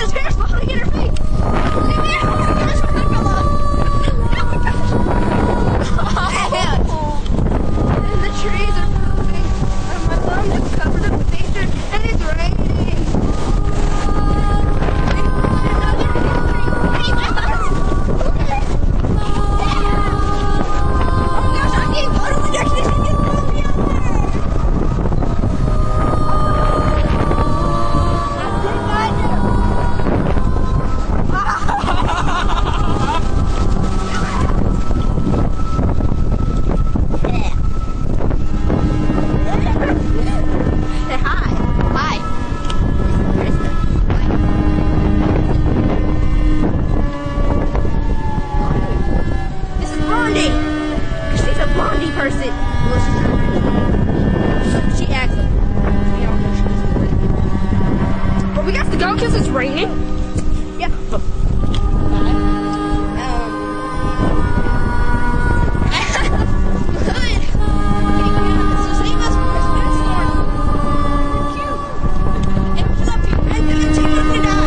There's hair falling in her face. Leave me out. There's one that fell off. Oh my gosh. And the trees are moving. And my mom is covered in nature. And it's raining. Person. Well, she's not. She acts like it. We all know she doesn't do it. But we got to go because it's raining. Yeah. Good. So save us from this windstorm. Cute. And we love you. And you too if we die.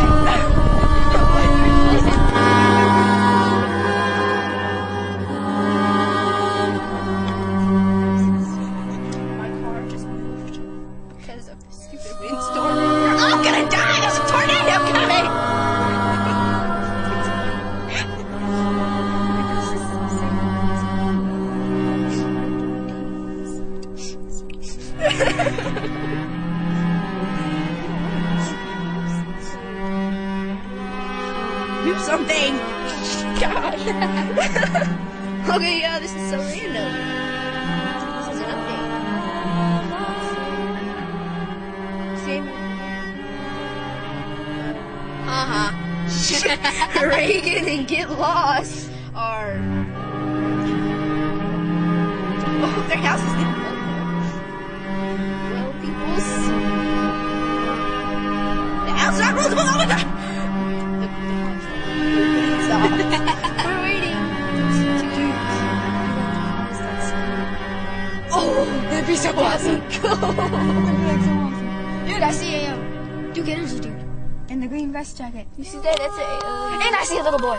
Windstorm. We're all gonna die! There's a tornado coming! Do something! God! Okay, yeah, this is so random. This is an update. Reagan and Get Lost are. Oh, their house is getting built. Well, peoples. The outside rules. Oh my god! Stop. We're waiting. Oh, that'd be so awesome. Dude, I see a Duke Energy dude. In the green vest jacket. You see that? That's a. And I see a little boy.